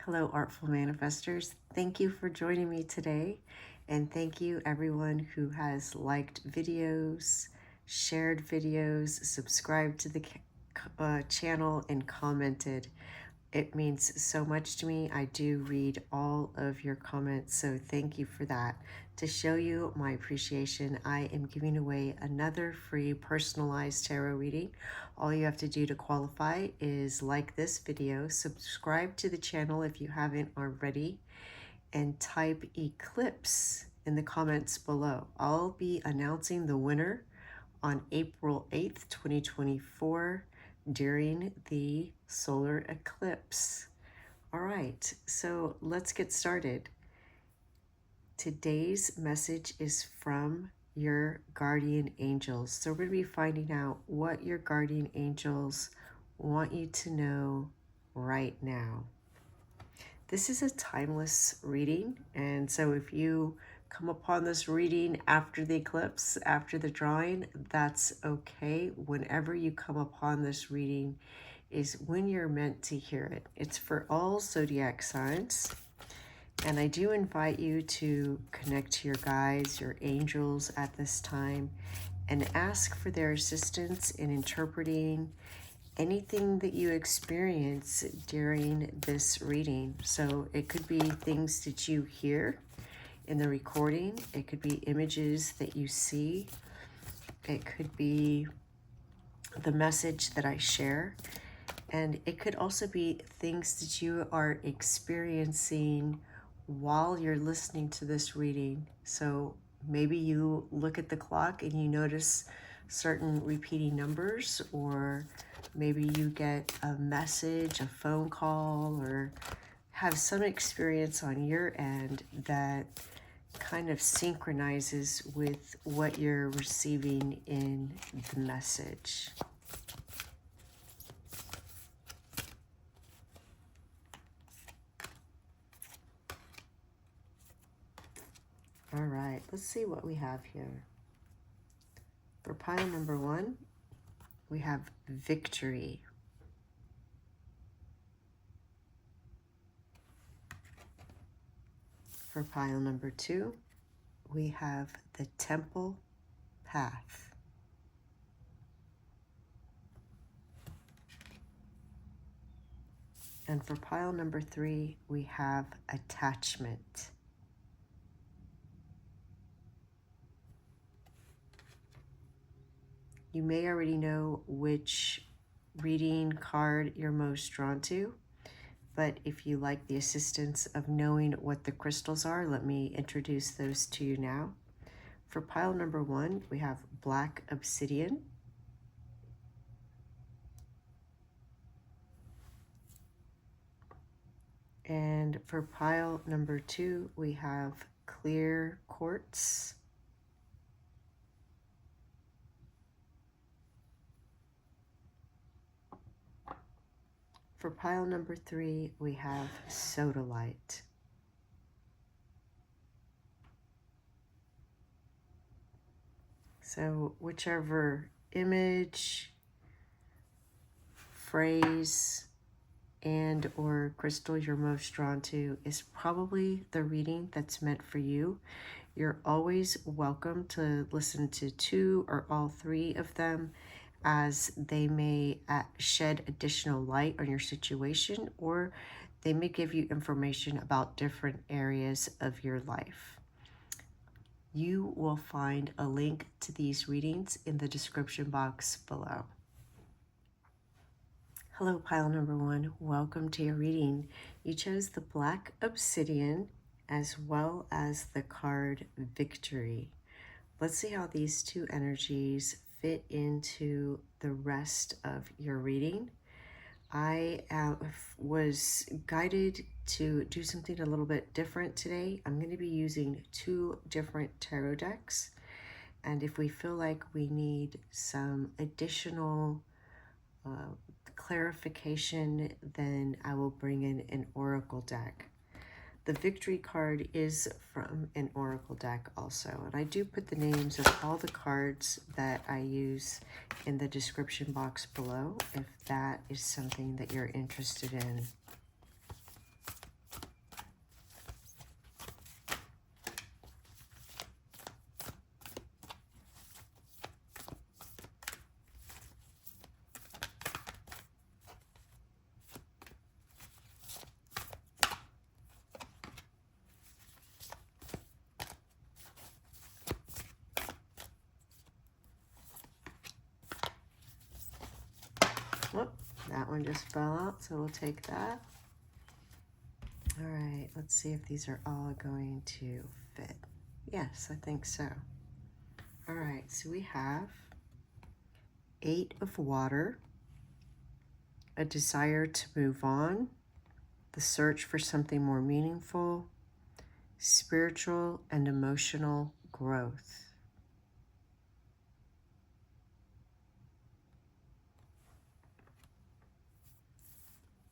Hello, Artful Manifestors. Thank you for joining me today. And thank you, everyone who has liked videos, shared videos, subscribed to the channel, and commented. It means so much to me. I do read all of your comments, so thank you for that. To show you my appreciation, I am giving away another free personalized tarot reading. All you have to do to qualify is like this video, subscribe to the channel if you haven't already, and type Eclipse in the comments below. I'll be announcing the winner on April 8th, 2024 during the solar eclipse. All right, so let's get started. Today's message is from your guardian angels. So we're going to be finding out what your guardian angels want you to know right now. This is a timeless reading, and so if you come upon this reading after the eclipse, after the drawing, that's okay. Whenever you come upon this reading is when you're meant to hear it. It's for all zodiac signs, and I do invite you to connect to your guides, your angels at this time, and ask for their assistance in interpreting anything that you experience during this reading. So it could be things that you hear in the recording. It could be images that you see. It could be the message that I share. And it could also be things that you are experiencing while you're listening to this reading. So maybe you look at the clock and you notice certain repeating numbers, or maybe you get a message, a phone call, or have some experience on your end that kind of synchronizes with what you're receiving in the message. All right, let's see what we have here. For pile number 1, we have victory. For pile number 2, we have the temple path. And for pile number 3, we have attachment. You may already know which reading card you're most drawn to, but if you like the assistance of knowing what the crystals are, let me introduce those to you now. For pile number 1, we have black obsidian. And for pile number 2, we have clear quartz. For pile number 3, we have sodalite. So whichever image, phrase, and or crystal you're most drawn to is probably the reading that's meant for you. You're always welcome to listen to 2 or all 3 of them, as they may shed additional light on your situation, or they may give you information about different areas of your life. You will find a link to these readings in the description box below. Hello, pile number 1. Welcome to your reading. You chose the black obsidian as well as the card victory. Let's see how these 2 energies fit into the rest of your reading. I was guided to do something a little bit different today. I'm going to be using 2 different tarot decks, and if we feel like we need some additional clarification, then I will bring in an oracle deck. The victory card is from an oracle deck also, and I do put the names of all the cards that I use in the description box below if that is something that you're interested in. one just fell out, so we'll take that. All right, let's see if these are all going to fit. Yes, I think so. All right, so we have 8 of water, a desire to move on, the search for something more meaningful, spiritual and emotional growth.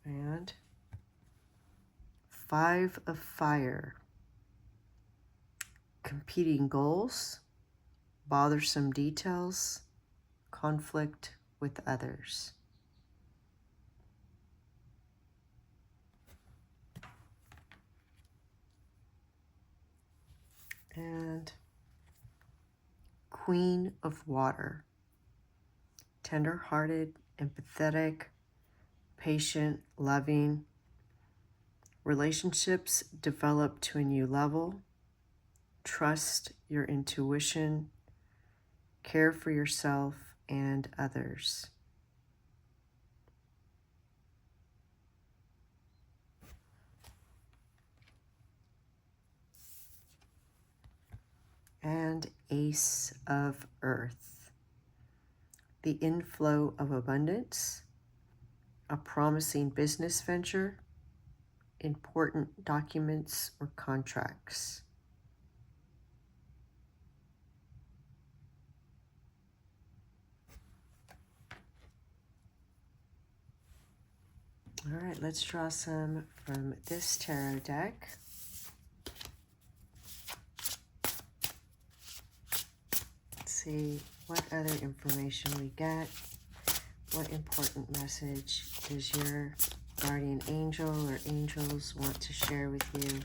And 5 of fire, competing goals, bothersome details, conflict with others. And Queen of water, tender-hearted, empathetic, patient, loving. Relationships develop to a new level. Trust your intuition. Care for yourself and others. And Ace of Earth, the inflow of abundance, a promising business venture, important documents or contracts. All right, let's draw some from this tarot deck. Let's see what other information we get. What important message does your guardian angel or angels want to share with you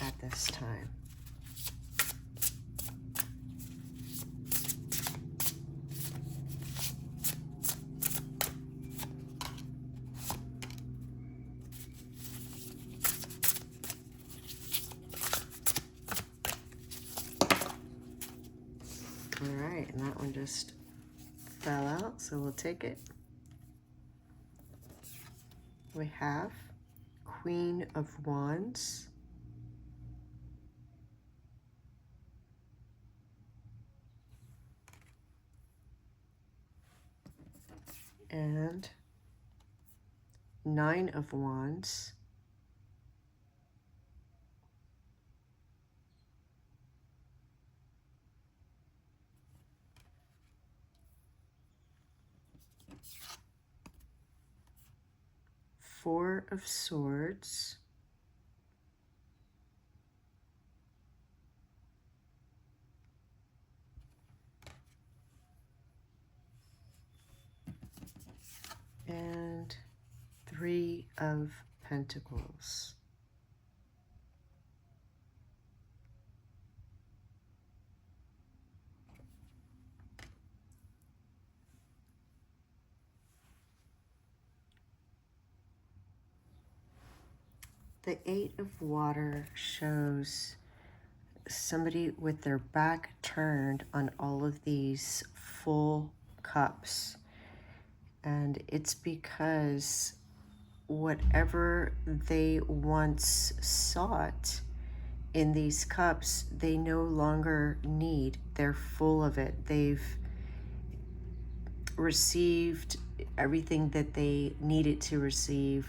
at this time? All right, and that one just fell out, so we'll take it. We have Queen of Wands, and 9 of Wands, Four of Swords, and 3 of Pentacles. The 8 of Water shows somebody with their back turned on all of these full cups. And it's because whatever they once sought in these cups, they no longer need. They're full of it. They've received everything that they needed to receive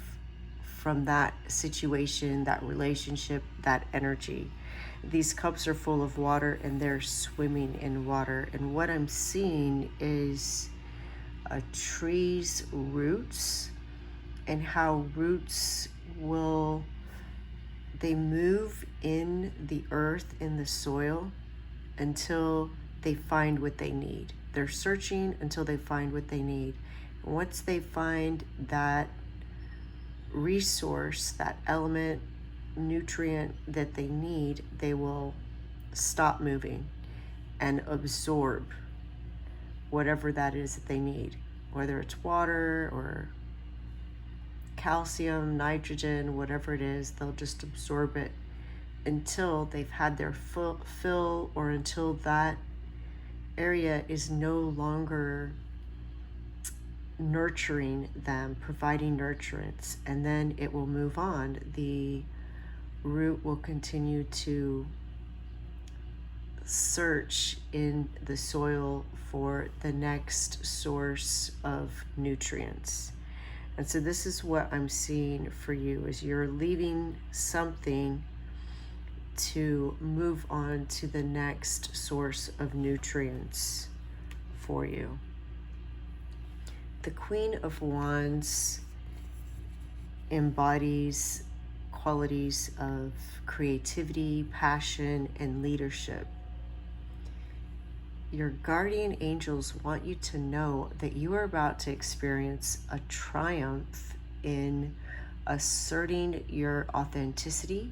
from that situation, that relationship, that energy. These cups are full of water and they're swimming in water. And what I'm seeing is a tree's roots and how roots they move in the earth, in the soil, until they find what they need. They're searching until they find what they need. Once they find that resource, that element, nutrient that they need, they will stop moving and absorb whatever that is that they need, whether it's water or calcium, nitrogen, whatever it is. They'll just absorb it until they've had their fill, or until that area is no longer nurturing them, providing nurturance, and then it will move on. The root will continue to search in the soil for the next source of nutrients. And so this is what I'm seeing for you, is you're leaving something to move on to the next source of nutrients for you. The Queen of Wands embodies qualities of creativity, passion, and leadership. Your guardian angels want you to know that you are about to experience a triumph in asserting your authenticity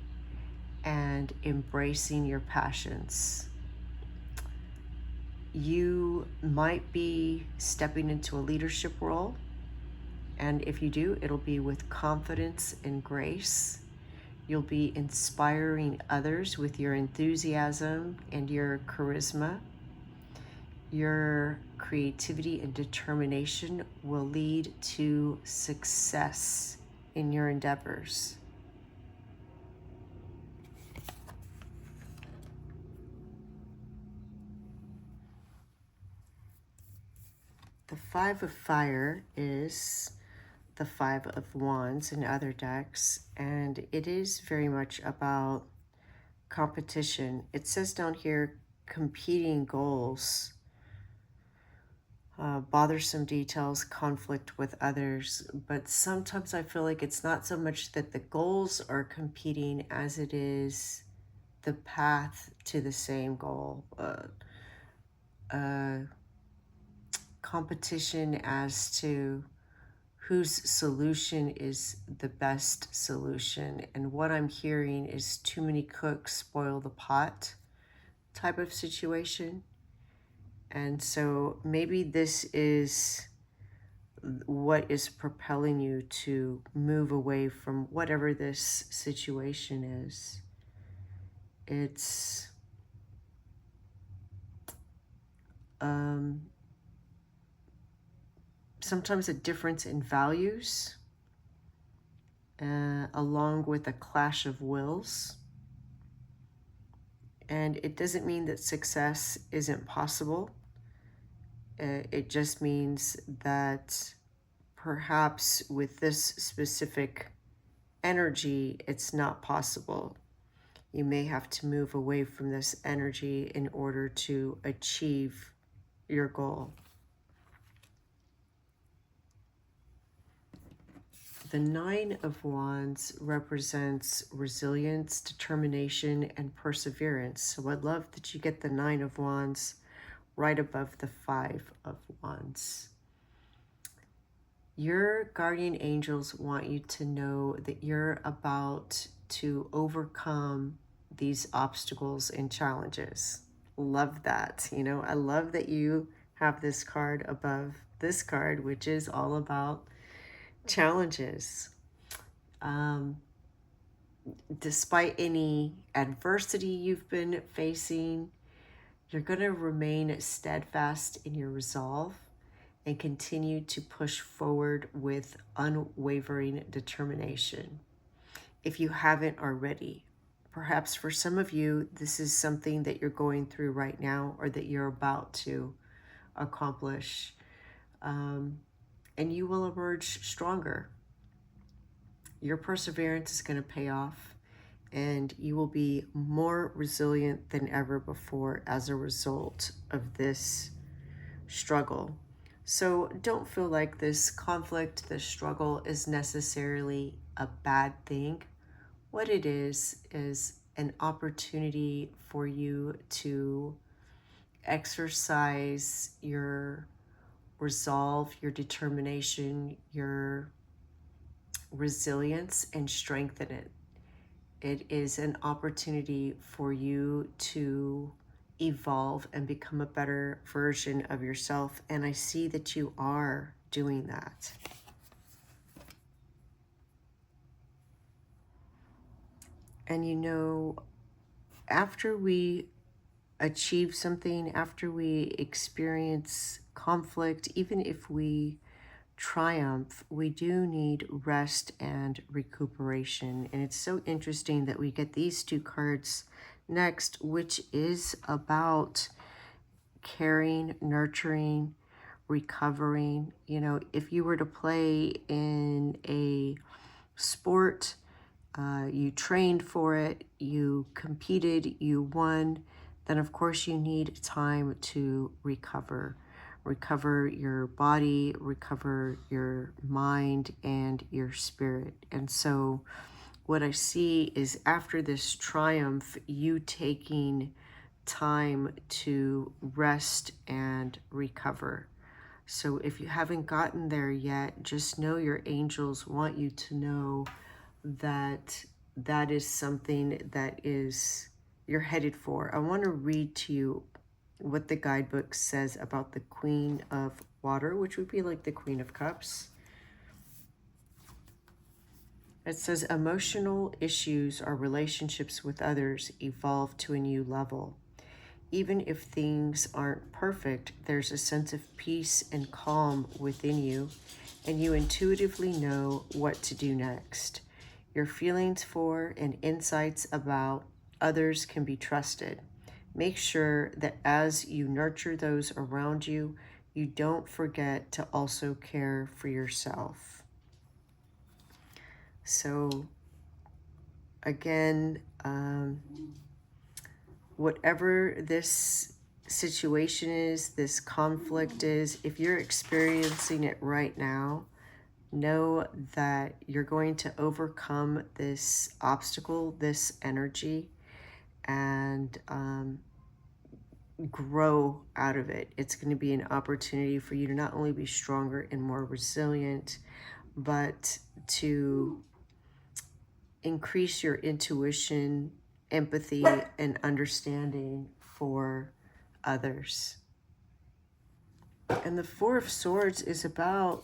and embracing your passions. You might be stepping into a leadership role, and if you do, it'll be with confidence and grace. You'll be inspiring others with your enthusiasm and your charisma. Your creativity and determination will lead to success in your endeavors. The Five of Fire is the Five of Wands in other decks, and it is very much about competition. It says down here, competing goals, bothersome details, conflict with others, but sometimes I feel like it's not so much that the goals are competing as it is the path to the same goal. Competition as to whose solution is the best solution. And what I'm hearing is too many cooks spoil the pot type of situation. And so maybe this is what is propelling you to move away from whatever this situation is. It's sometimes a difference in values, along with a clash of wills. And it doesn't mean that success isn't possible. It just means that perhaps with this specific energy, it's not possible. You may have to move away from this energy in order to achieve your goal. The Nine of Wands represents resilience, determination, and perseverance. So I'd love that you get the Nine of Wands right above the Five of Wands. Your guardian angels want you to know that you're about to overcome these obstacles and challenges. Love that. You know, I love that you have this card above this card, which is all about challenges. Despite any adversity you've been facing, you're going to remain steadfast in your resolve and continue to push forward with unwavering determination. If you haven't already, perhaps for some of you, this is something that you're going through right now or that you're about to accomplish, and you will emerge stronger. Your perseverance is going to pay off, and you will be more resilient than ever before as a result of this struggle. So don't feel like this conflict, this struggle is necessarily a bad thing. What it is an opportunity for you to exercise your resolve, your determination, your resilience, and strengthen it. It is an opportunity for you to evolve and become a better version of yourself. And I see that you are doing that. And you know, after we achieve something, after we experience conflict, even if we triumph, we do need rest and recuperation. And it's so interesting that we get these two cards next, which is about caring, nurturing, recovering. You know, if you were to play in a sport, you trained for it, you competed, you won, then of course you need time to recover. Recover your body, recover your mind and your spirit. And so what I see is after this triumph, you taking time to rest and recover. So if you haven't gotten there yet, just know your angels want you to know that that is something that is you're headed for. I want to read to you what the guidebook says about the Queen of Water, which would be like the Queen of Cups. It says emotional issues or relationships with others evolve to a new level. Even if things aren't perfect, there's a sense of peace and calm within you, and you intuitively know what to do next. Your feelings for and insights about others can be trusted. Make sure that as you nurture those around you, you don't forget to also care for yourself. So again, whatever this situation is, this conflict is, if you're experiencing it right now, know that you're going to overcome this obstacle, this energy, and grow out of it. It's going to be an opportunity for you to not only be stronger and more resilient, but to increase your intuition, empathy, and understanding for others. And the Four of Swords is about,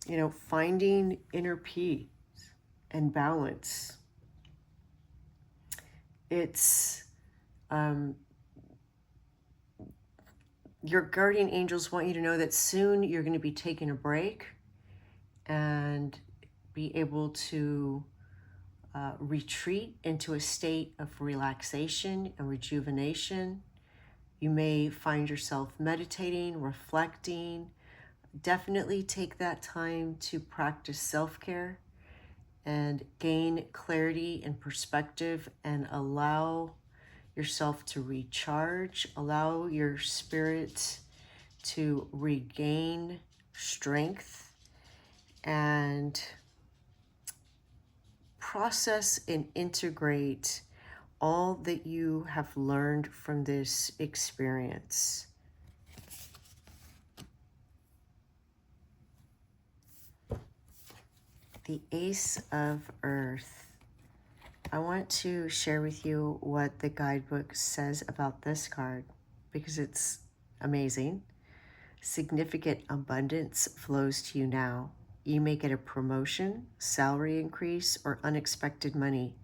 you know, finding inner peace and balance. It's your guardian angels want you to know that soon you're going to be taking a break and be able to retreat into a state of relaxation and rejuvenation. You may find yourself meditating, reflecting. Definitely take that time to practice self-care and gain clarity and perspective, and allow yourself to recharge, allow your spirit to regain strength, and process and integrate all that you have learned from this experience. The Ace of Earth. I want to share with you what the guidebook says about this card because it's amazing. Significant abundance flows to you now. You may get a promotion, salary increase, or unexpected money.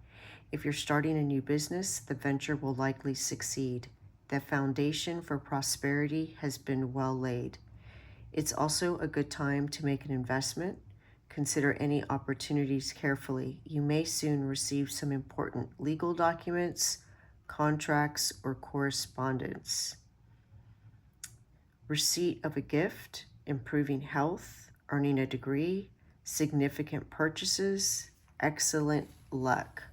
If you're starting a new business, the venture will likely succeed. The foundation for prosperity has been well laid. It's also a good time to make an investment. Consider any opportunities carefully. You may soon receive some important legal documents, contracts, or correspondence. Receipt of a gift, improving health, earning a degree, significant purchases, excellent luck.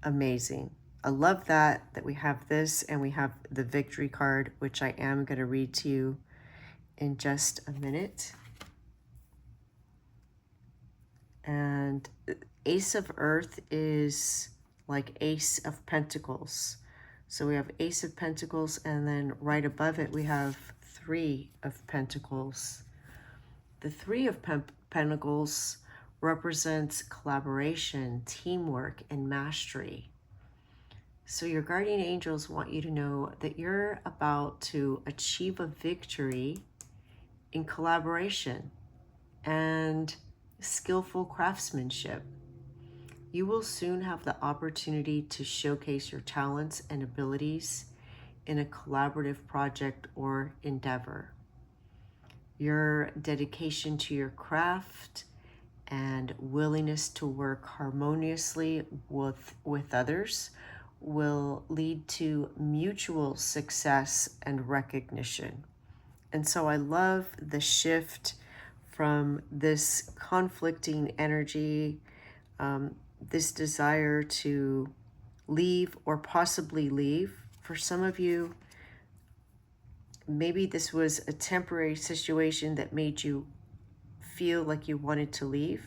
Amazing. I love that we have this and we have the victory card, which I am going to read to you in just a minute. And Ace of Earth is like Ace of Pentacles. So we have Ace of Pentacles, and then right above it we have Three of Pentacles. The Three of Pentacles represents collaboration, teamwork, and mastery. So your guardian angels want you to know that you're about to achieve a victory in collaboration and skillful craftsmanship. You will soon have the opportunity to showcase your talents and abilities in a collaborative project or endeavor. Your dedication to your craft and willingness to work harmoniously with others will lead to mutual success and recognition. And so I love the shift from this conflicting energy, this desire to leave or possibly leave. For some of you, maybe this was a temporary situation that made you feel like you wanted to leave,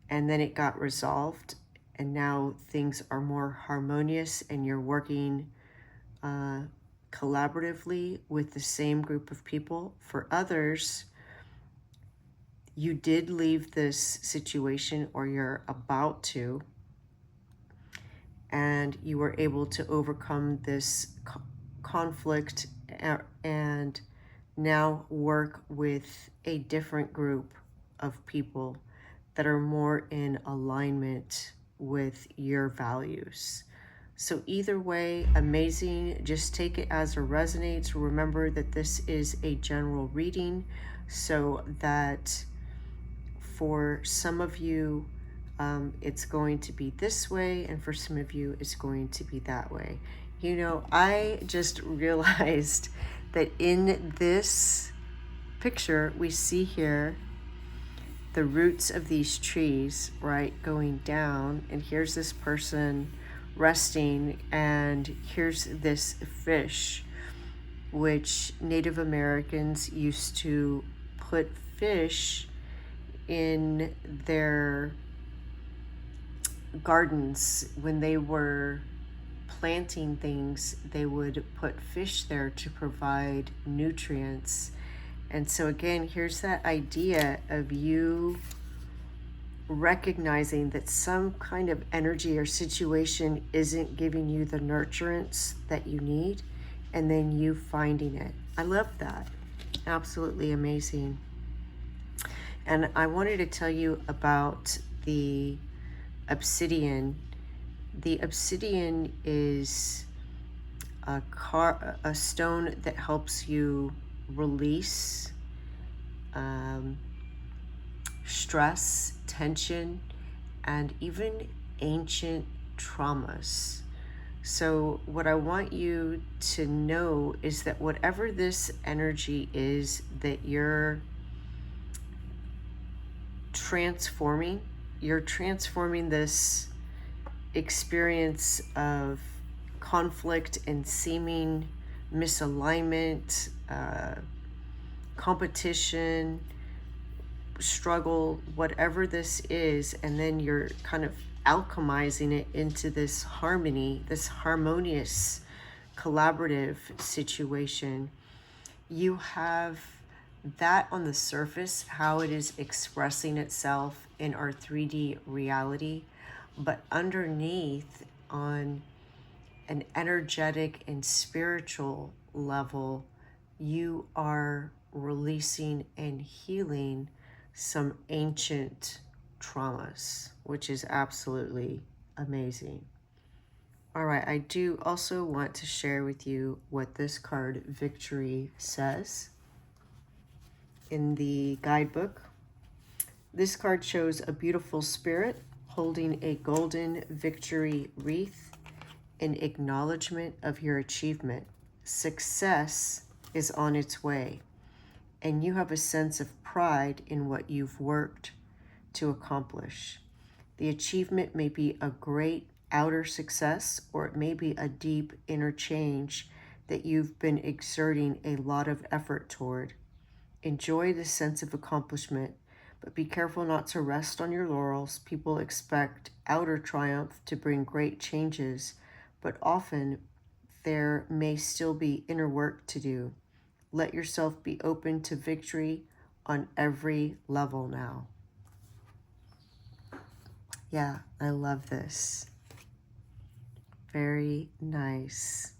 and then it got resolved, and now things are more harmonious and you're working collaboratively with the same group of people. For others, you did leave this situation or you're about to, and you were able to overcome this conflict and now work with a different group of people that are more in alignment with your values. So either way, amazing. Just take it as it resonates. Remember that this is a general reading, so that for some of you, it's going to be this way, and for some of you, it's going to be that way. You know, I just realized that in this picture we see here the roots of these trees, right, going down, and here's this person resting, and here's this fish, which Native Americans used to put fish in their gardens. When they were planting things, they would put fish there to provide nutrients. And so again, here's that idea of you recognizing that some kind of energy or situation isn't giving you the nurturance that you need, and then you finding it. I love that. Absolutely amazing. And I wanted to tell you about the obsidian. The obsidian is a stone that helps you release stress, tension, and even ancient traumas. So what I want you to know is that whatever this energy is that you're transforming this experience of conflict and seeming misalignment, competition, struggle, whatever this is, and then you're kind of alchemizing it into this harmony, this harmonious collaborative situation. You have that on the surface, how it is expressing itself in our 3D reality, but underneath, on an energetic and spiritual level, you are releasing and healing some ancient traumas, which is absolutely amazing. All right, I do also want to share with you what this card, Victory, says in the guidebook. This card shows a beautiful spirit holding a golden victory wreath in acknowledgement of your achievement. Success is on its way, and you have a sense of pride in what you've worked to accomplish. The achievement may be a great outer success, or it may be a deep inner change that you've been exerting a lot of effort toward. Enjoy the sense of accomplishment, but be careful not to rest on your laurels. People expect outer triumph to bring great changes, but often there may still be inner work to do. Let yourself be open to victory on every level now. Yeah, I love this. Very nice.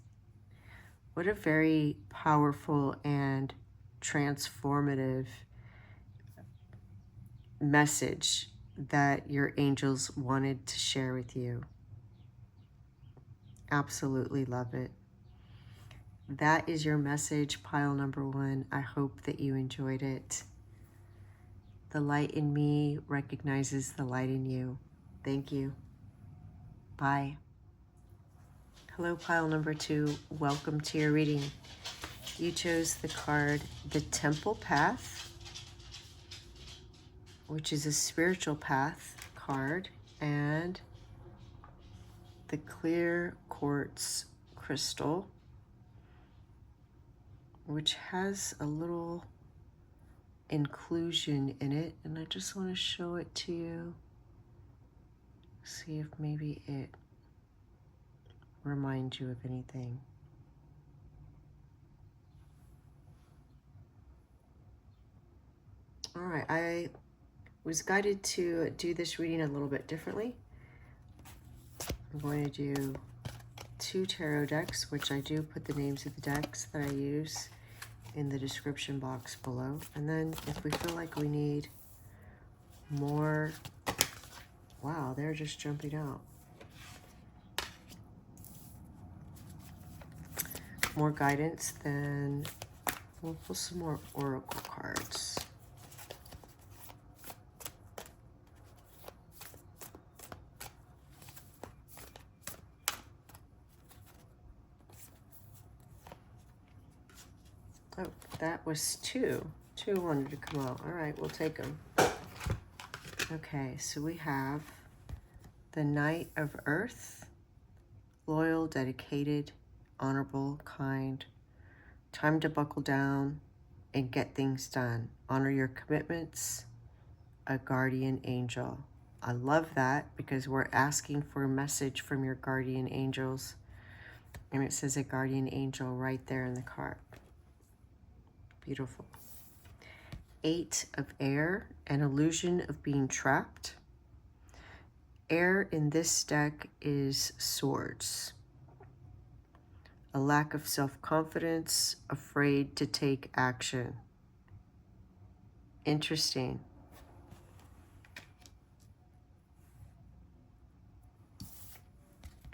What a very powerful and transformative message that your angels wanted to share with you. Absolutely love it. that is your message, pile number 1. I hope that you enjoyed it. The light in me recognizes the light in you. Thank you. Bye. Hello, pile number 2. Welcome to your reading. You chose the card, the Temple Path, which is a spiritual path card, and the clear quartz crystal, which has a little inclusion in it, and I just want to show it to you. See if maybe it reminds you of anything. All right, I was guided to do this reading a little bit differently. I'm going to do 2 tarot decks, which I do put the names of the decks that I use in the description box below. And then if we feel like we need more, wow, they're just jumping out. More guidance, then we'll pull some more oracle cards. Oh, that was 2. 2 wanted to come out. All right, we'll take them. Okay, so we have the Knight of Earth, loyal, dedicated, honorable, kind, time to buckle down and get things done. Honor your commitments, a guardian angel. I love that because we're asking for a message from your guardian angels. And it says a guardian angel right there in the card. Beautiful. 8 of air, an illusion of being trapped. Air in this deck is swords. A lack of self-confidence, afraid to take action. Interesting.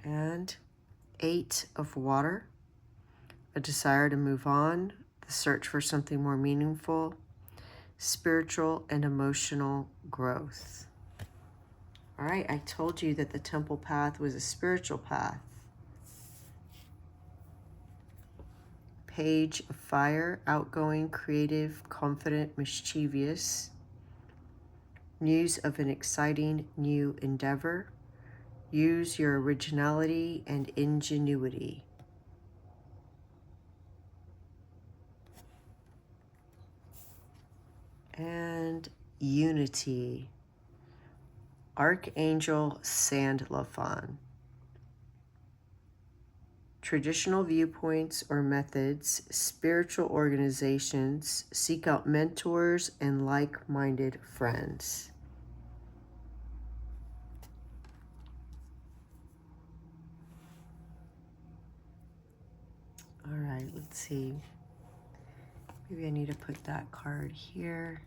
And 8 of water, a desire to move on, the search for something more meaningful, spiritual and emotional growth. All right, I told you that the temple path was a spiritual path. Page of fire, outgoing, creative, confident, mischievous. News of an exciting new endeavor. Use your originality and ingenuity. And unity. Archangel Sandalphon. Traditional viewpoints or methods, spiritual organizations, seek out mentors and like-minded friends. All right, let's see. Maybe I need to put that card here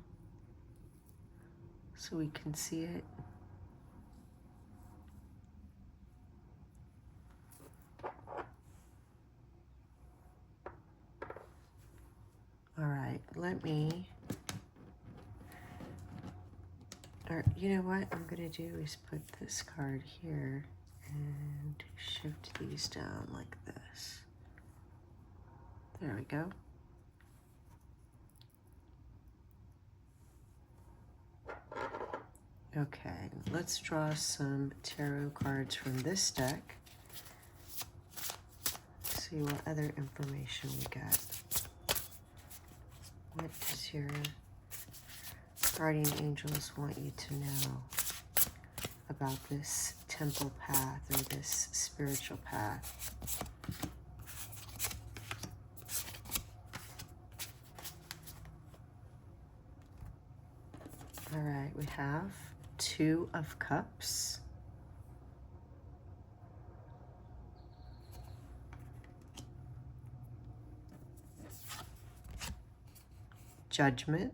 so we can see it. All right, let me, or you know what I'm gonna do is put this card here and shift these down like this. There we go. Okay, let's draw some tarot cards from this deck. See what other information we got. What does your guardian angels want you to know about this temple path or this spiritual path? All right, we have 2 of Cups. Judgment.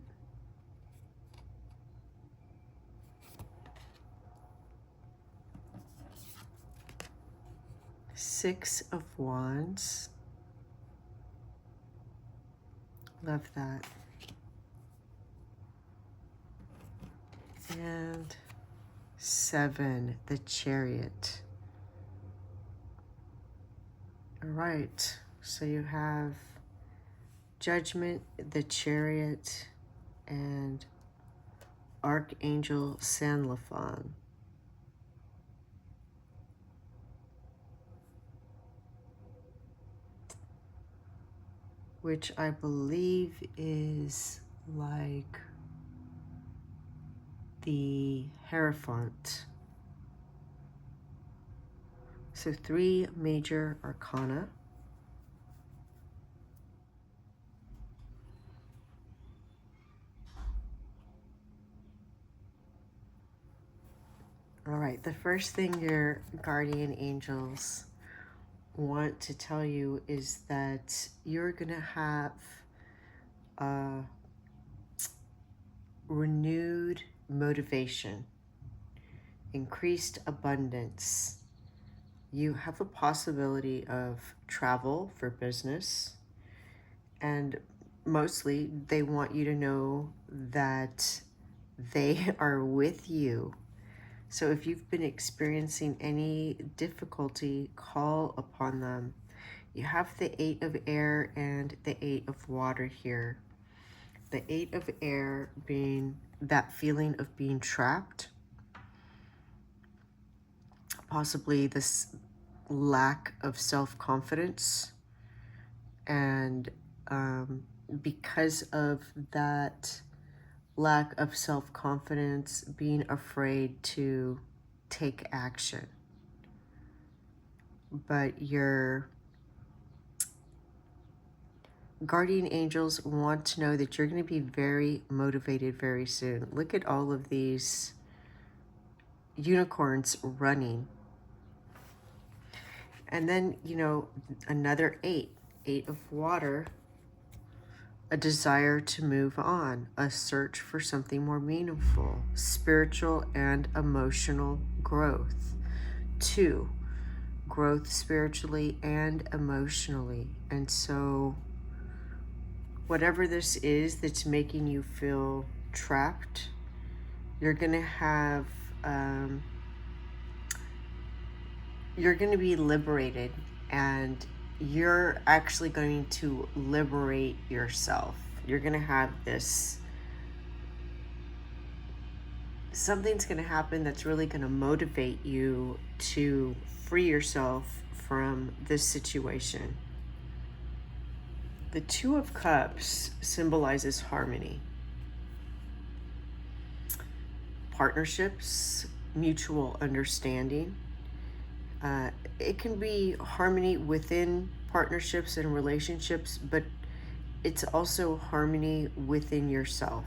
6 of Wands. Love that. And 7, the Chariot. All right, so you have Judgment, the Chariot, and Archangel Sanlafon. Which I believe is like the Hierophant. So 3 major arcana. All right, the first thing your guardian angels want to tell you is that you're gonna have renewed motivation, increased abundance. You have a possibility of travel for business, and mostly they want you to know that they are with you. So if you've been experiencing any difficulty, call upon them. You have the 8 of air and the 8 of water here. The 8 of air being that feeling of being trapped, possibly this lack of self-confidence, and because of that lack of self-confidence, being afraid to take action. But your guardian angels want to know that you're going to be very motivated very soon. Look at all of these unicorns running. And then, you know, another 8 of water, a desire to move on, a search for something more meaningful, spiritual and emotional growth. 2, growth spiritually and emotionally. And so whatever this is that's making you feel trapped, you're going to have, you're going to be liberated, and you're actually going to liberate yourself. You're going to have this, something's going to happen that's really going to motivate you to free yourself from this situation. The 2 of Cups symbolizes harmony, partnerships, mutual understanding. It can be harmony within partnerships and relationships, but it's also harmony within yourself.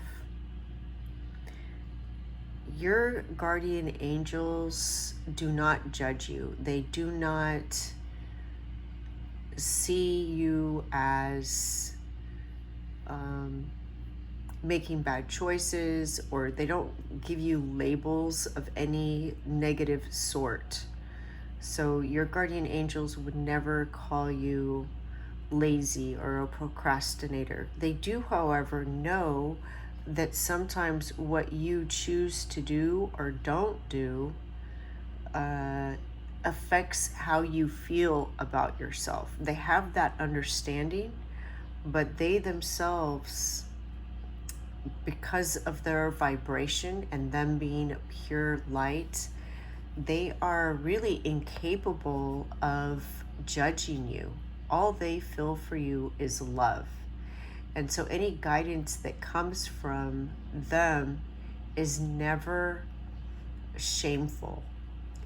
Your guardian angels do not judge you. They do not see you as making bad choices, or they don't give you labels of any negative sort. So your guardian angels would never call you lazy or a procrastinator. They do, however, know that sometimes what you choose to do or don't do affects how you feel about yourself. They have that understanding, but they themselves, because of their vibration and them being pure light, they are really incapable of judging you. All they feel for you is love. And so any guidance that comes from them is never shameful.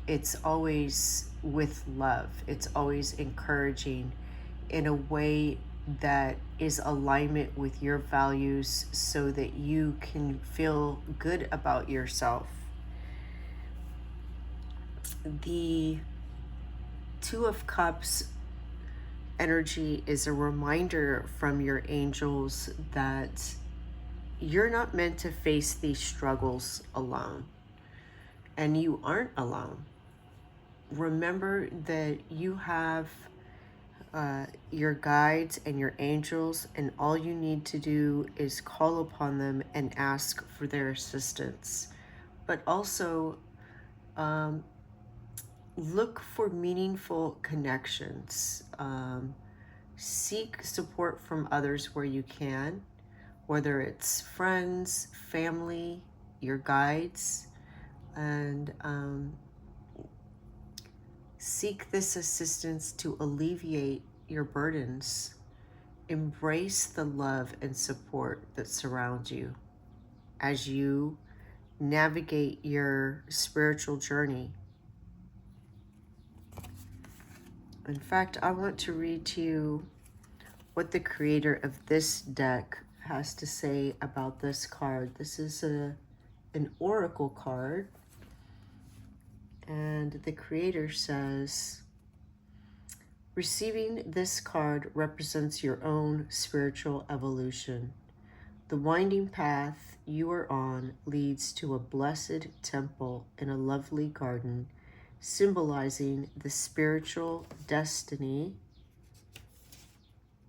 It's always with love. It's always encouraging in a way that is alignment with your values, so that you can feel good about yourself. The 2 of Cups energy is a reminder from your angels that you're not meant to face these struggles alone, and you aren't alone. Remember that you have your guides and your angels, and all you need to do is call upon them and ask for their assistance. But also, look for meaningful connections. Seek support from others where you can, whether it's friends, family, your guides, and seek this assistance to alleviate your burdens. Embrace the love and support that surrounds you as you navigate your spiritual journey. In fact, I want to read to you what the creator of this deck has to say about this card. This is an oracle card, and the creator says, receiving this card represents your own spiritual evolution. The winding path you are on leads to a blessed temple in a lovely garden, symbolizing the spiritual destiny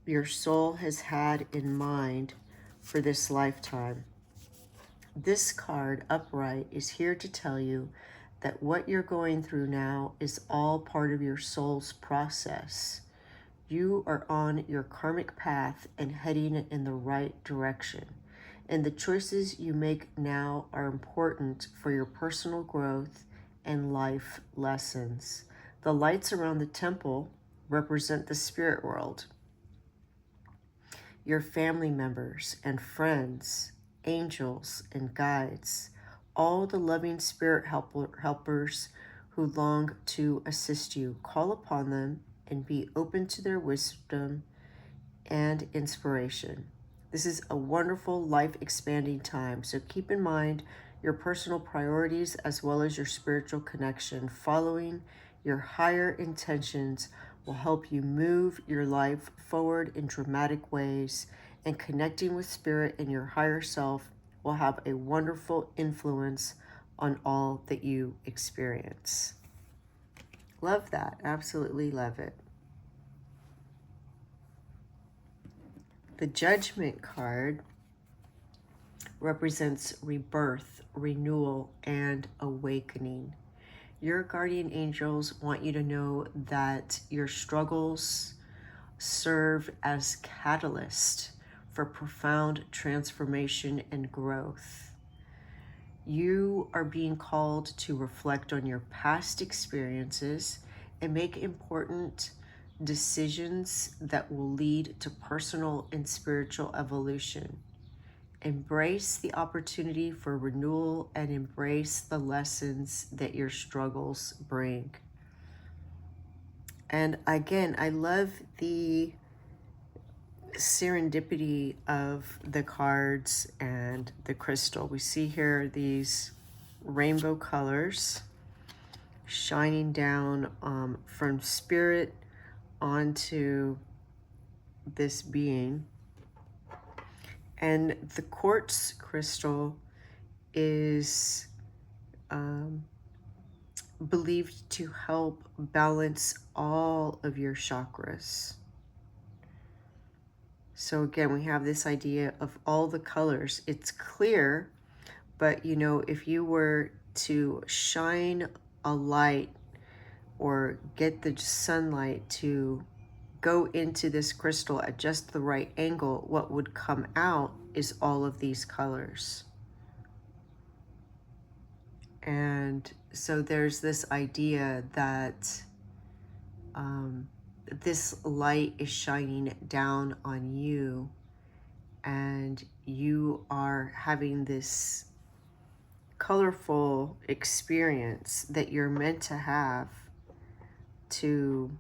your soul has had in mind for this lifetime. This card, upright, is here to tell you that what you're going through now is all part of your soul's process. You are on your karmic path and heading in the right direction. And the choices you make now are important for your personal growth and life lessons. The lights around the temple represent the spirit world. Your family members and friends, angels and guides, all the loving spirit helpers who long to assist you. Call upon them and be open to their wisdom and inspiration. This is a wonderful, life-expanding time, so keep in mind your personal priorities as well as your spiritual connection. Following your higher intentions will help you move your life forward in dramatic ways, and connecting with spirit and your higher self will have a wonderful influence on all that you experience. Love that. Absolutely love it. The Judgment card represents rebirth, renewal, and awakening. Your guardian angels want you to know that your struggles serve as catalyst for profound transformation and growth. You are being called to reflect on your past experiences and make important decisions that will lead to personal and spiritual evolution. Embrace the opportunity for renewal and embrace the lessons that your struggles bring. And again, I love the serendipity of the cards and the crystal. We see here these rainbow colors shining down from spirit onto this being. And the quartz crystal is believed to help balance all of your chakras. So again, we have this idea of all the colors. It's clear, but you know, if you were to shine a light or get the sunlight to go into this crystal at just the right angle, what would come out is all of these colors. And so there's this idea that this light is shining down on you, and you are having this colorful experience that you're meant to have to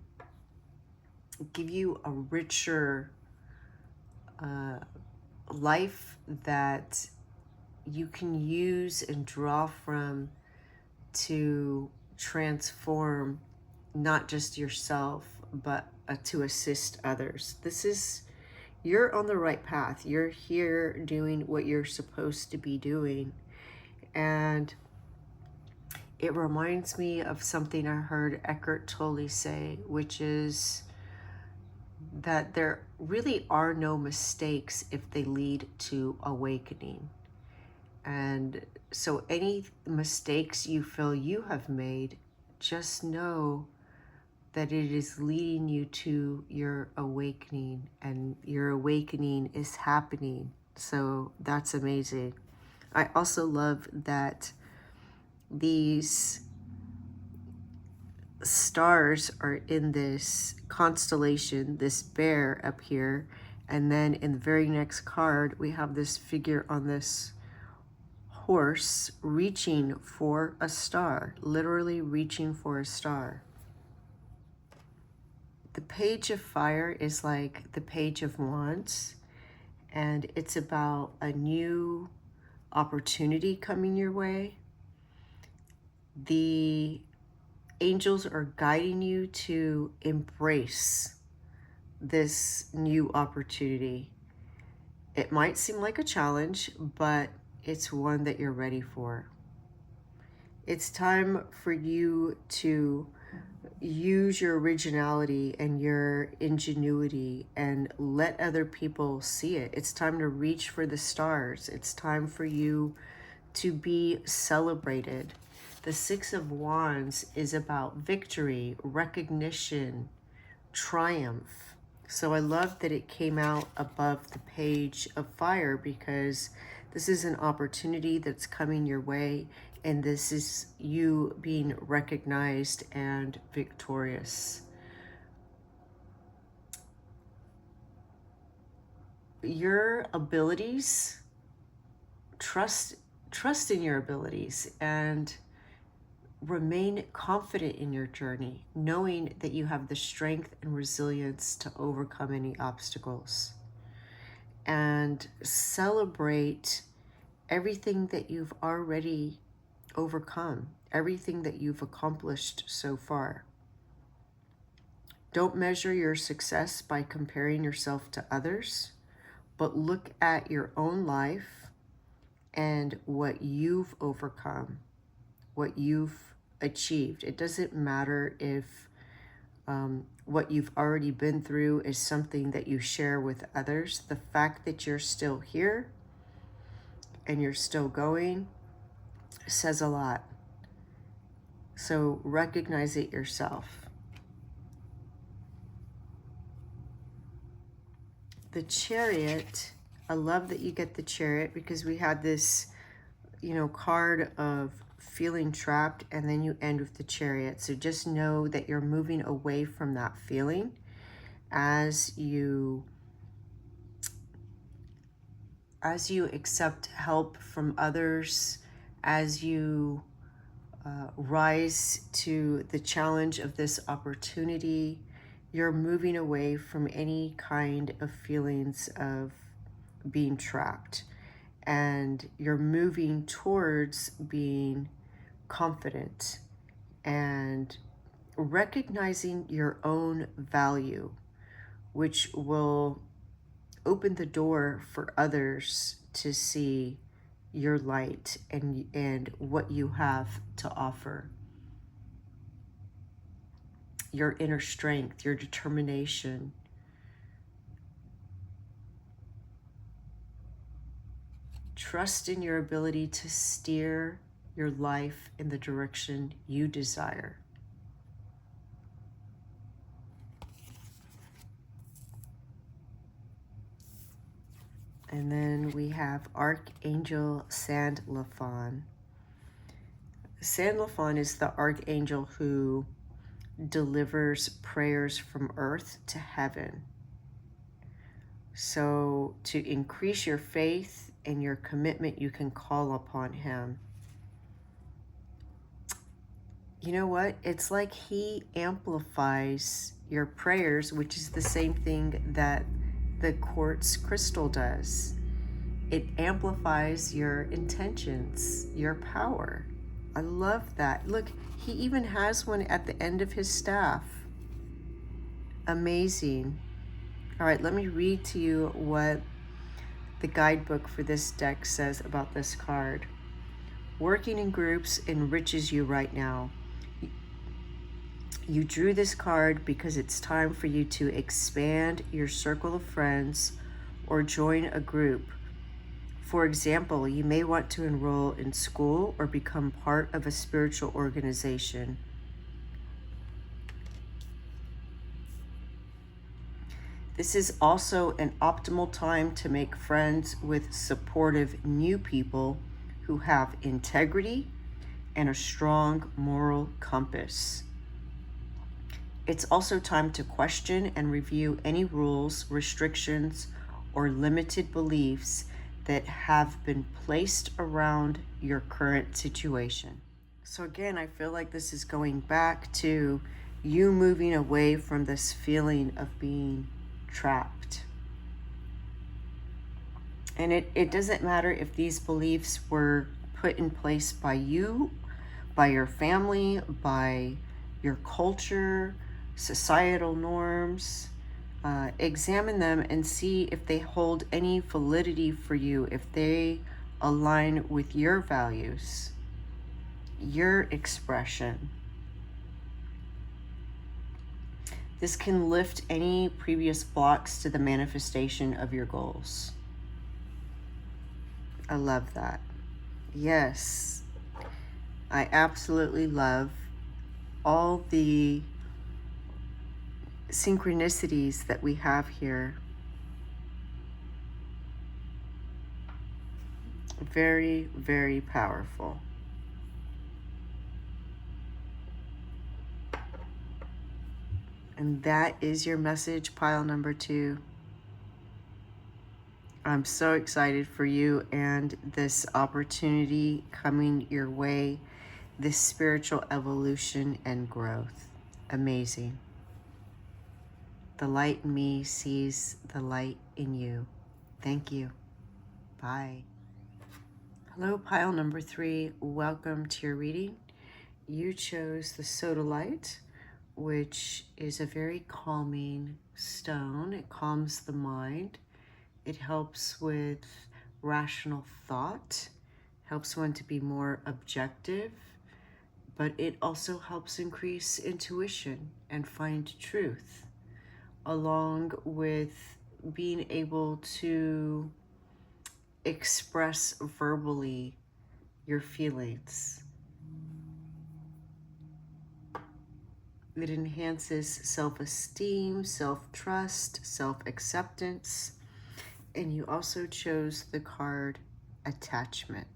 give you a richer life that you can use and draw from to transform not just yourself, but to assist others. You're on the right path. You're here doing what you're supposed to be doing. And it reminds me of something I heard Eckhart Tolle say, which is that there really are no mistakes if they lead to awakening. And so any mistakes you feel you have made, just know that it is leading you to your awakening, and your awakening is happening. So that's amazing. I also love that these stars are in this constellation, this bear up here, and then in the very next card we have this figure on this horse reaching for a star, literally reaching for a star. The Page of Fire is like the Page of Wands, and it's about a new opportunity coming your way. The angels are guiding you to embrace this new opportunity. It might seem like a challenge, but it's one that you're ready for. It's time for you to use your originality and your ingenuity and let other people see it. It's time to reach for the stars. It's time for you to be celebrated. The Six of Wands is about victory, recognition, triumph. So I love that it came out above the Page of Fire, because this is an opportunity that's coming your way, and this is you being recognized and victorious. Your abilities, trust in your abilities, and remain confident in your journey, knowing that you have the strength and resilience to overcome any obstacles. And celebrate everything that you've already overcome, everything that you've accomplished so far. Don't measure your success by comparing yourself to others, but look at your own life and what you've overcome, what you've achieved. It doesn't matter if what you've already been through is something that you share with others. The fact that you're still here and you're still going says a lot. So recognize it yourself. The Chariot, I love that you get the Chariot, because we had this, card of feeling trapped, and then you end with the Chariot. So just know that you're moving away from that feeling as you accept help from others, as you rise to the challenge of this opportunity. You're moving away from any kind of feelings of being trapped, and you're moving towards being confident and recognizing your own value, which will open the door for others to see your light and what you have to offer. Your inner strength, your determination. Trust in your ability to steer your life in the direction you desire. And then we have Archangel Sandalphon. Sandalphon is the archangel who delivers prayers from earth to heaven. So to increase your faith and your commitment, you can call upon him. You know what? It's like he amplifies your prayers, which is the same thing that the quartz crystal does. It amplifies your intentions, your power. I love that. Look, he even has one at the end of his staff. Amazing. All right, let me read to you what the guidebook for this deck says about this card. Working in groups enriches you right now. You drew this card because it's time for you to expand your circle of friends or join a group. For example, you may want to enroll in school or become part of a spiritual organization. This is also an optimal time to make friends with supportive new people who have integrity and a strong moral compass. It's also time to question and review any rules, restrictions, or limited beliefs that have been placed around your current situation. So again, I feel like this is going back to you moving away from this feeling of being trapped. And it doesn't matter if these beliefs were put in place by you, by your family, by your culture, societal norms. Examine them and see if they hold any validity for you, if they align with your values, your expression. This can lift any previous blocks to the manifestation of your goals. I love that. Yes, I absolutely love all the synchronicities that we have here. Very, very powerful. And that is your message, pile number 2. I'm so excited for you and this opportunity coming your way, this spiritual evolution and growth. Amazing. The light in me sees the light in you. Thank you. Bye. Hello, pile number 3. Welcome to your reading. You chose the sodalite, which is a very calming stone. It calms the mind. It helps with rational thought, helps one to be more objective, but it also helps increase intuition and find truth, along with being able to express verbally your feelings. It enhances self-esteem, self-trust, self-acceptance, and you also chose the card attachment.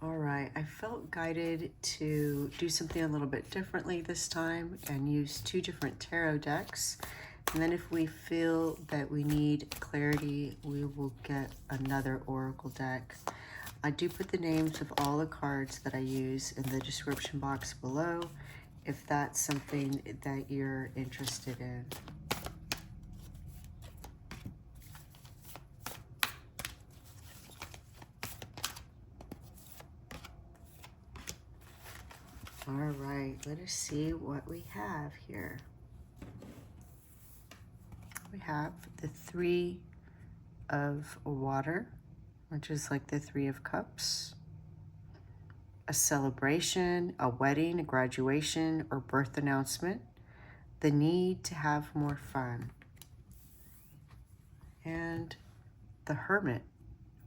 All right, I felt guided to do something a little bit differently this time and use 2 different tarot decks. And then if we feel that we need clarity, we will get another oracle deck. I do put the names of all the cards that I use in the description box below, if that's something that you're interested in. All right, let us see what we have here. We have the 3 of water, which is like the 3 of cups. A celebration, a wedding, a graduation, or birth announcement. The need to have more fun. And the Hermit,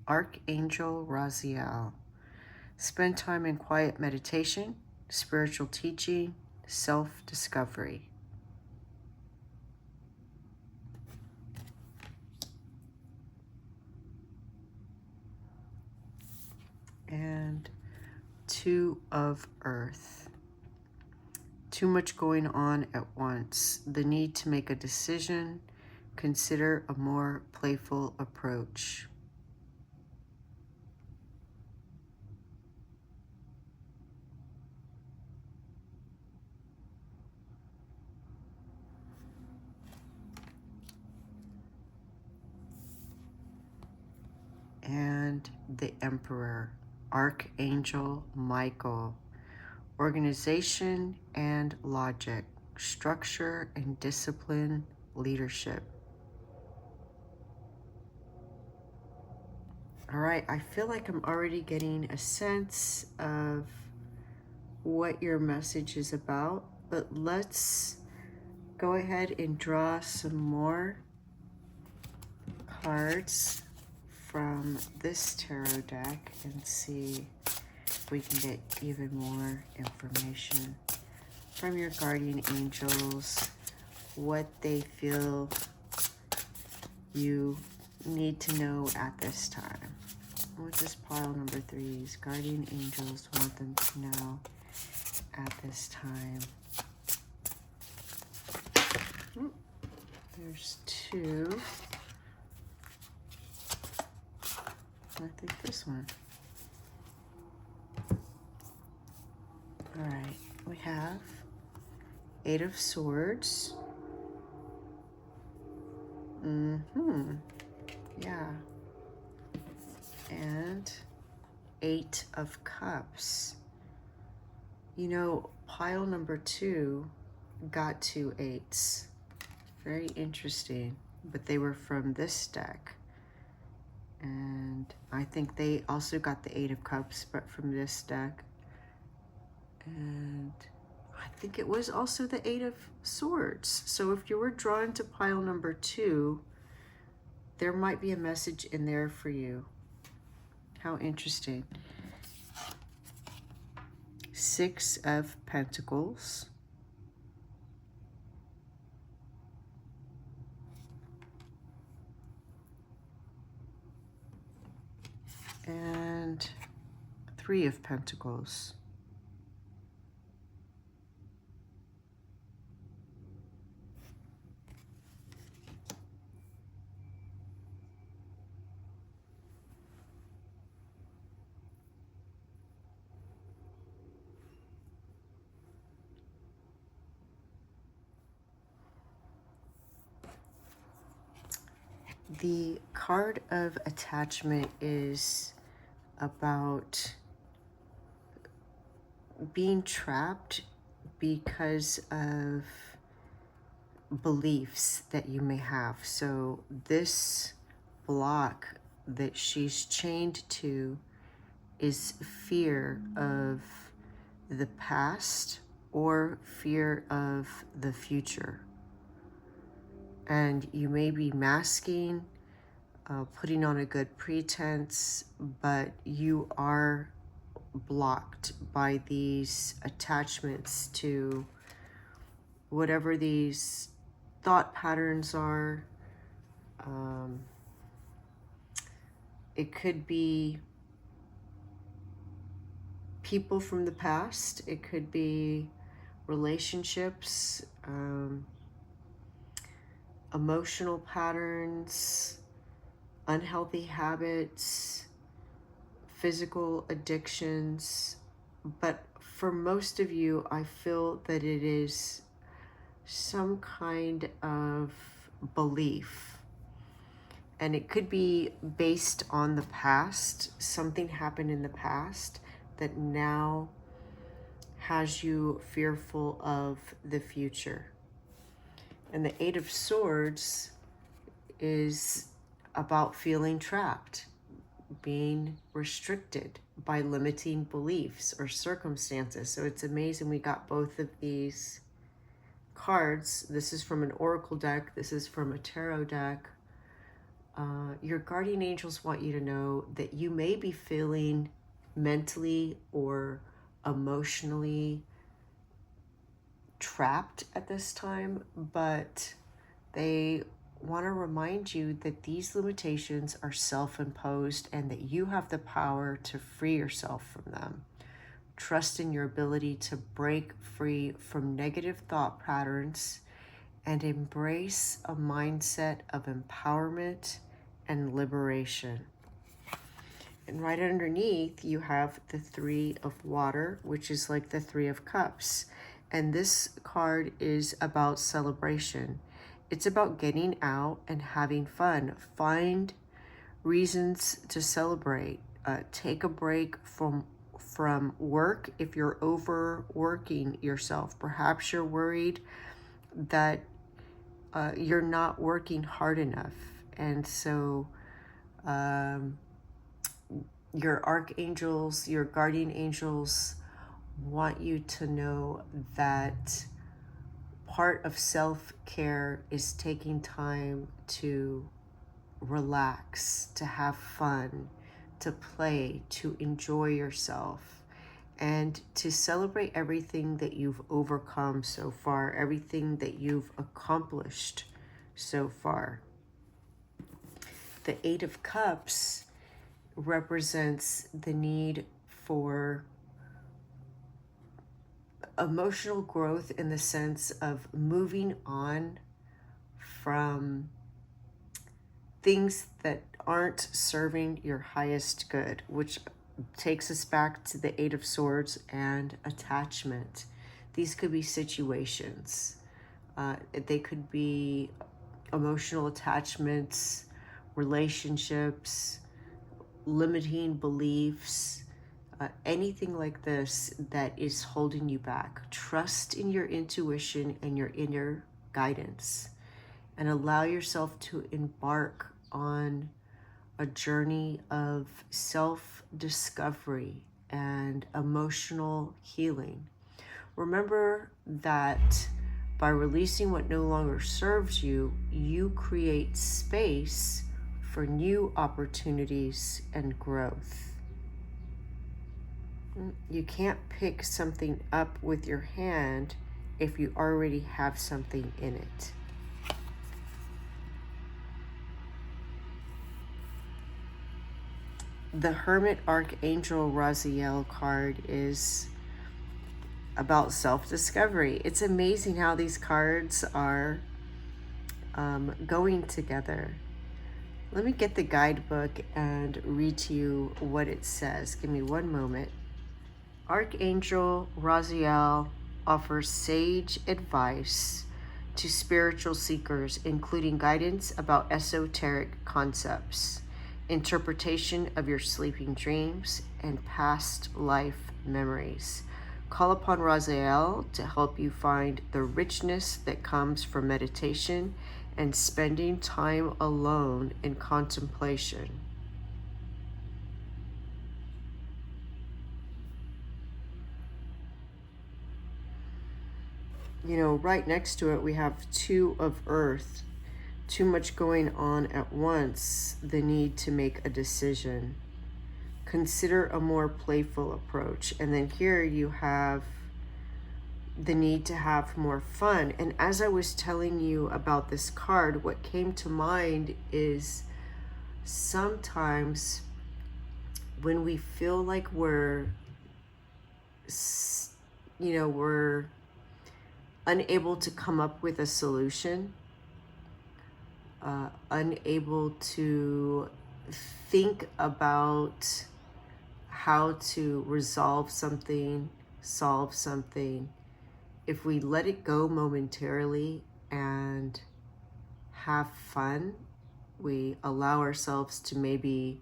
Archangel Raziel. Spend time in quiet meditation, spiritual teaching, self-discovery. And 2 of Earth. Too much going on at once. The need to make a decision. Consider a more playful approach. And the Emperor, Archangel Michael. Organization and logic, structure and discipline, leadership. All right, I feel like I'm already getting a sense of what your message is about, but let's go ahead and draw some more cards from this tarot deck and see if we can get even more information from your guardian angels, what they feel you need to know at this time. What does pile number 3's guardian angels want them to know at this time? There's 2. I think this one. All right, we have 8 of Swords. Yeah. And 8 of Cups. You know, pile number 2 got 2 8s. Very interesting. But they were from this deck. And I think they also got the 8 of Cups, but from this deck. And I think it was also the 8 of Swords. So if you were drawn to pile number 2, there might be a message in there for you. How interesting. 6 of Pentacles. And 3 of Pentacles. The card of attachment is about being trapped because of beliefs that you may have. So this block that she's chained to is fear of the past or fear of the future. And you may be masking, putting on a good pretense, but you are blocked by these attachments to whatever these thought patterns are. It could be people from the past. It could be relationships, emotional patterns, unhealthy habits, physical addictions. But for most of you, I feel that it is some kind of belief. And it could be based on the past. Something happened in the past that now has you fearful of the future. And the 8 of Swords is about feeling trapped, being restricted by limiting beliefs or circumstances. So it's amazing we got both of these cards. This is from an oracle deck. This is from a tarot deck. Your guardian angels want you to know that you may be feeling mentally or emotionally trapped at this time, but they want to remind you that these limitations are self-imposed and that you have the power to free yourself from them. Trust in your ability to break free from negative thought patterns and embrace a mindset of empowerment and liberation. And right underneath, you have the 3 of Water, which is like the 3 of Cups. And this card is about celebration. It's about getting out and having fun. Find reasons to celebrate. Take a break from work if you're overworking yourself. Perhaps you're worried that you're not working hard enough. And so Your archangels, your guardian angels want you to know that part of self-care is taking time to relax, to have fun, to play, to enjoy yourself, and to celebrate everything that you've overcome so far, everything that you've accomplished so far. The Eight of Cups represents the need for emotional growth in the sense of moving on from things that aren't serving your highest good, which takes us back to the Eight of Swords and attachment. These could be situations. They could be emotional attachments, relationships, limiting beliefs, anything like this that is holding you back. Trust in your intuition and your inner guidance, and allow yourself to embark on a journey of self-discovery and emotional healing. Remember that by releasing what no longer serves you, you create space for new opportunities and growth. You can't pick something up with your hand if you already have something in it. The Hermit Archangel Raziel card is about self-discovery. It's amazing how these cards are going together. Let me get the guidebook and read to you what it says. Give me one moment. Archangel Raziel offers sage advice to spiritual seekers, including guidance about esoteric concepts, interpretation of your sleeping dreams, and past life memories. Call upon Raziel to help you find the richness that comes from meditation and spending time alone in contemplation. You know, right next to it, we have Two of Earth. Too much going on at once, the need to make a decision. Consider a more playful approach. And then here you have the need to have more fun. And as I was telling you about this card, what came to mind is sometimes when we feel like we're unable to come up with a solution, unable to think about how to resolve something, solve something, if we let it go momentarily and have fun, we allow ourselves to maybe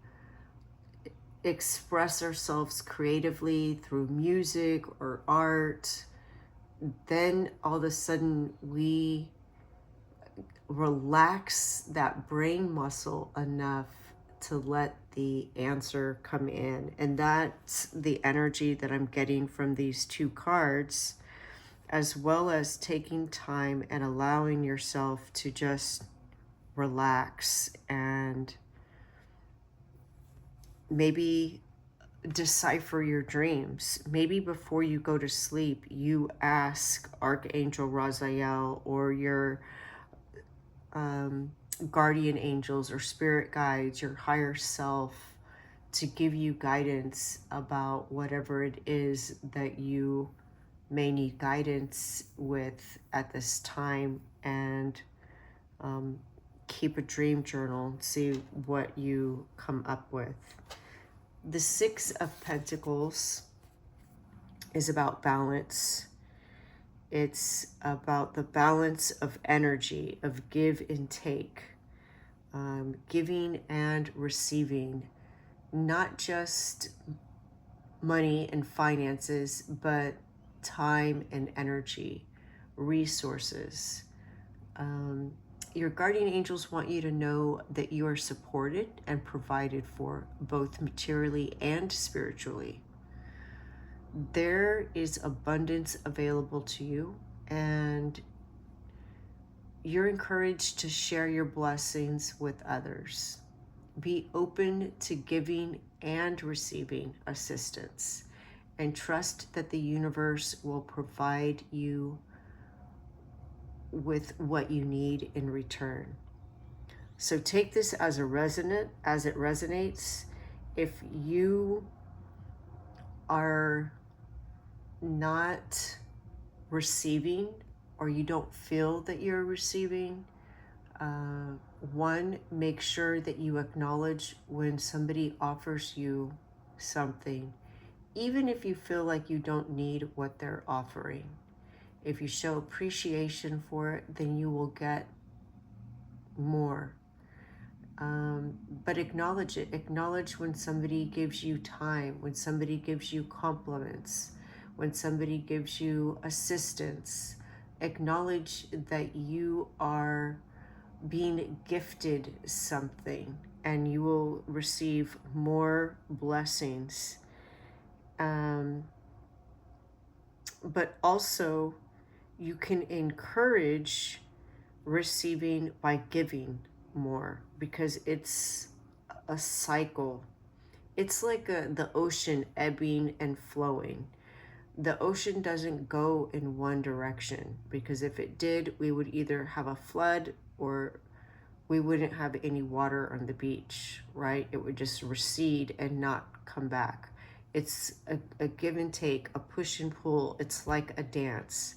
express ourselves creatively through music or art, then all of a sudden we relax that brain muscle enough to let the answer come in. And that's the energy that I'm getting from these two cards, as well as taking time and allowing yourself to just relax and maybe decipher your dreams. Maybe before you go to sleep, you ask Archangel Raziel or your guardian angels or spirit guides, your higher self, to give you guidance about whatever it is that you may need guidance with at this time, and keep a dream journal, see what you come up with. The Six of Pentacles is about balance. It's about the balance of energy, of give and take, giving and receiving, not just money and finances, but time and energy, resources. Your guardian angels want you to know that you are supported and provided for, both materially and spiritually. There is abundance available to you, and you're encouraged to share your blessings with others. Be open to giving and receiving assistance, and trust that the universe will provide you with what you need in return. So take this as it resonates. If you are not receiving, or you don't feel that you're receiving, one, make sure that you acknowledge when somebody offers you something, even if you feel like you don't need what they're offering. If you show appreciation for it, then you will get more. But acknowledge it. Acknowledge when somebody gives you time, when somebody gives you compliments, when somebody gives you assistance. Acknowledge that you are being gifted something, and you will receive more blessings. But also, you can encourage receiving by giving more, because it's a cycle. It's like the ocean ebbing and flowing. The ocean doesn't go in one direction, because if it did, we would either have a flood or we wouldn't have any water on the beach, right? It would just recede and not come back. It's a give and take, a push and pull. It's like a dance.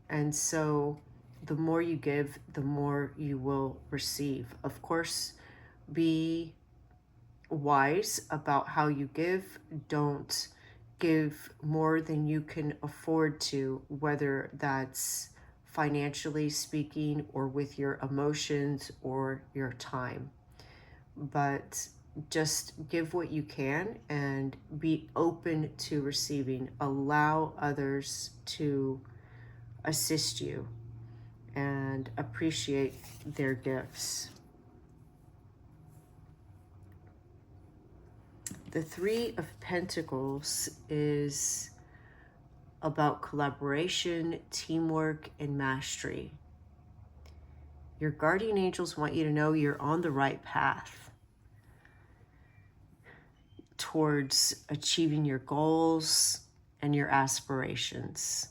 And so the more you give, the more you will receive. Of course, be wise about how you give. Don't give more than you can afford to, whether that's financially speaking or with your emotions or your time. But just give what you can and be open to receiving. Allow others to assist you and appreciate their gifts. The Three of Pentacles is about collaboration, teamwork, and mastery. Your guardian angels want you to know you're on the right path towards achieving your goals and your aspirations.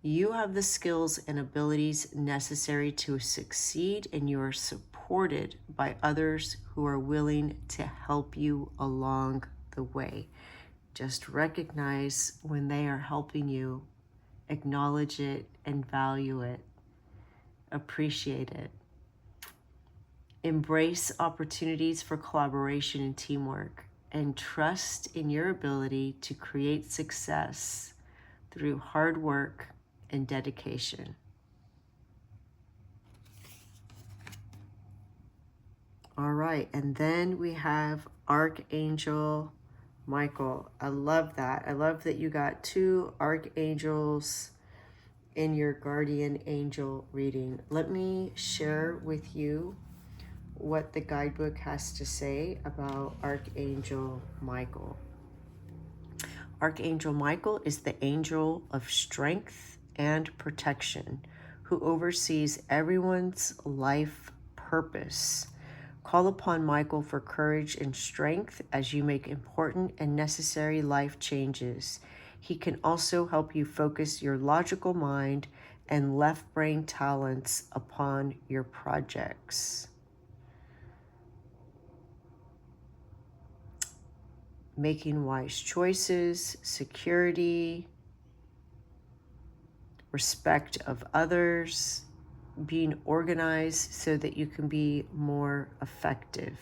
You have the skills and abilities necessary to succeed, and you are supported by others who are willing to help you along the way. Just recognize when they are helping you, acknowledge it and value it, appreciate it. Embrace opportunities for collaboration and teamwork, and trust in your ability to create success through hard work and dedication. All right, and then we have Archangel Michael. I love that. I love that you got two archangels in your guardian angel reading. Let me share with you what the guidebook has to say about Archangel Michael. Archangel Michael is the angel of strength and protection who oversees everyone's life purpose. Call upon Michael for courage and strength as you make important and necessary life changes. He can also help you focus your logical mind and left brain talents upon your projects. Making wise choices, security, respect of others, being organized so that you can be more effective.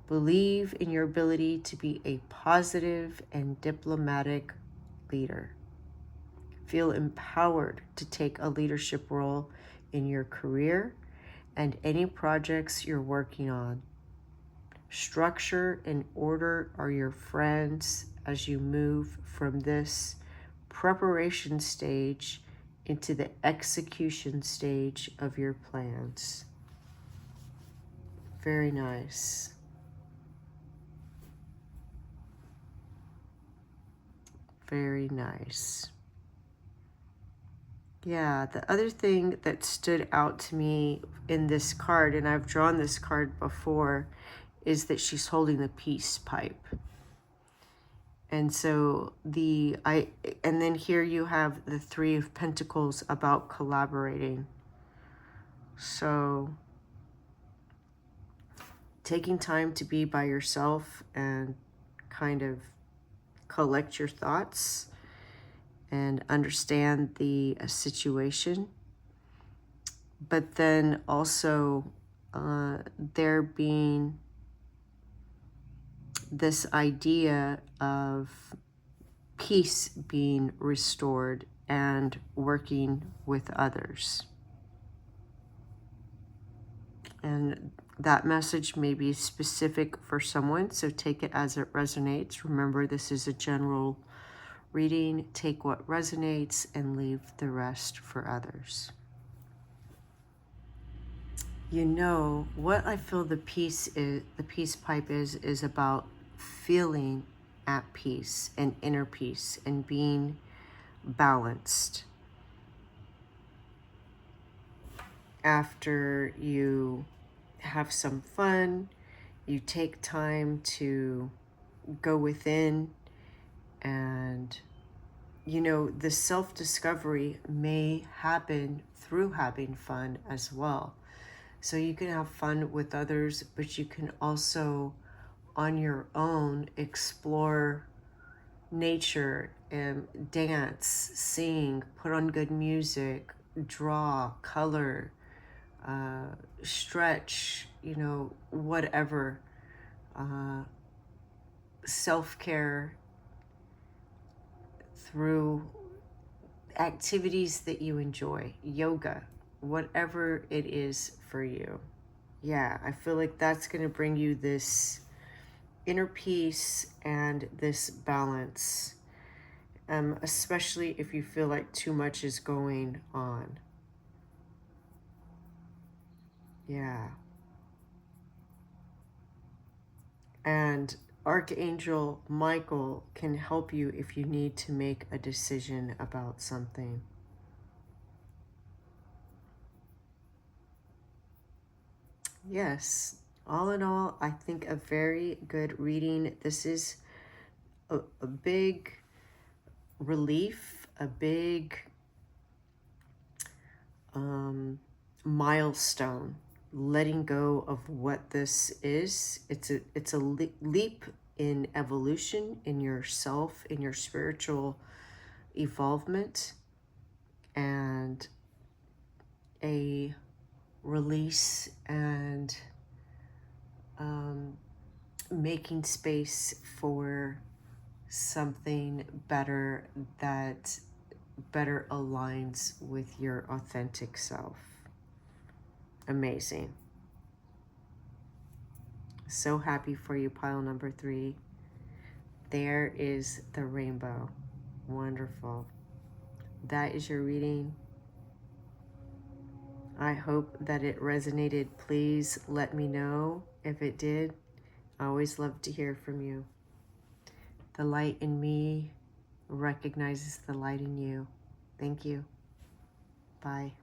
Believe in your ability to be a positive and diplomatic leader. Feel empowered to take a leadership role in your career and any projects you're working on. Structure and order are your friends as you move from this preparation stage into the execution stage of your plans. Very nice. Very nice. Yeah, the other thing that stood out to me in this card, and I've drawn this card before, is that she's holding the peace pipe. And so and then here you have the Three of Pentacles about collaborating. So taking time to be by yourself and kind of collect your thoughts and understand the situation. But then also there being this idea of peace being restored and working with others. And that message may be specific for someone, so take it as it resonates. Remember, this is a general reading. Take what resonates and leave the rest for others. You know, what I feel the peace pipe is about feeling at peace and inner peace and being balanced. After you have some fun, you take time to go within, and you know, the self-discovery may happen through having fun as well. So you can have fun with others, but you can also on your own explore nature and dance, sing, put on good music, draw, color, stretch, you know, whatever. Self-care through activities that you enjoy, yoga, whatever it is for you. Yeah, I feel like that's going to bring you this inner peace and this balance, especially if you feel like too much is going on. Yeah. And Archangel Michael can help you if you need to make a decision about something. Yes, all in all, I think a very good reading. This is a big relief, a big milestone, letting go of what this is. It's a leap in evolution, in yourself, in your spiritual evolvement, and a release and making space for something better that better aligns with your authentic self. Amazing. So happy for you, pile number 3. There is the rainbow. Wonderful. That is your reading. I hope that it resonated. Please let me know if it did. I always love to hear from you. The light in me recognizes the light in you. Thank you. Bye.